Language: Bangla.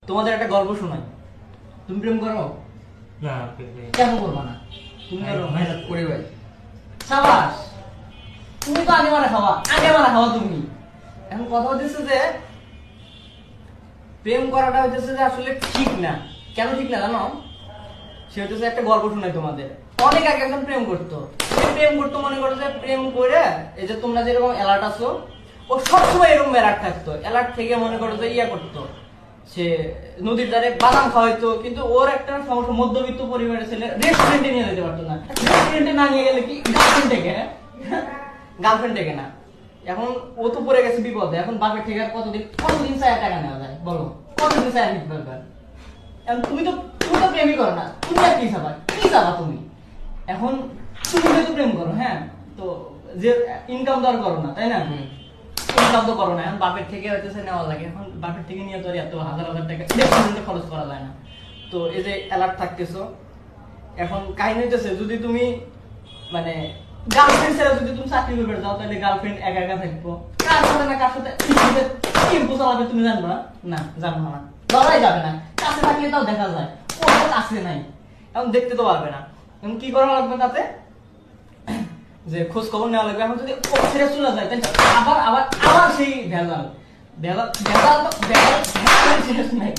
তোমাদের একটা গল্প শোনাই। তুমি প্রেম করো? না কেন করবো না? তুমি করো? করি ভাই। সাবাস, তুমি তো আগে মারা খাওয়া, আগে মারা খাওয়া তুমি। এখন কথা হচ্ছে যে প্রেম করাটা হচ্ছে যে আসলে ঠিক না। কেন ঠিক না জানো? সে হচ্ছে একটা গল্প শোনাই তোমাদের। অনেক আগে একজন প্রেম করতো, মনে করো যে প্রেম করে এই যে তোমরা যেরকম অ্যালার্ট আছো, ও সবসময় এরকম অ্যালার্ট থাকতো। অ্যালার্ট থেকে মনে করো যে ইয়া করতো, সে নদীর ধারে বাদাম খাওয়াইতো। কিন্তু ওর একটা সমস্যা, মধ্যবিত্ত পরিবারের ছেলে, রেস্টুরেন্টে নিয়ে যেতে পারতো না। রেস্টুরেন্টে না নিয়ে গেলে কি গার্লফ্রেন্ড থেকে না। এখন ও তো পড়ে গেছে বিপদে। এখন বাপের থেকে আর কতদিন চায় টাকা নেওয়া যায় বলো? কতদিন চায় নিতে পারবে? এখন তুমি তো প্রেমই করো না, তুমি আর কি চাবা তুমি? এখন তুমি যেহেতু প্রেম করো, হ্যাঁ, তো যে ইনকাম তো আর করো না, তাই না? ইনকাম তো করো না, এখন বাপের থেকে হইতেছে নেওয়া লাগে। এখন বাপের থেকে নিয়ে তো আর এত হাজার হাজার টাকা রেস্টুরেন্টে খরচ করা যায় না। তো এই যে অ্যালার্ট থাকতেছো, এখন কাহিনী হইতেছে যদি তুমি মানে গার্লফ্রেন্ড ছাড়া যদি তুমি চাকরি করবে যাও, তাহলে গার্লফ্রেন্ড একা একা থাকবো, কার সাথে না কার সাথে টেম্পো চালাবে তুমি জানবা না? জানবো না, লড়াই যাবে না। কাছে থাকলে তাও দেখা যায়, ও তো কাছে নাই, এখন দেখতে তো পারবে না। এখন কি করা লাগবে তাতে? যে খোঁজ খবর নেওয়া লাগবে। এখন যদি ও ছেড়ে চলে যায়, তাহলে আবার আবার আবার সেই ভেজাল শেষ নাই।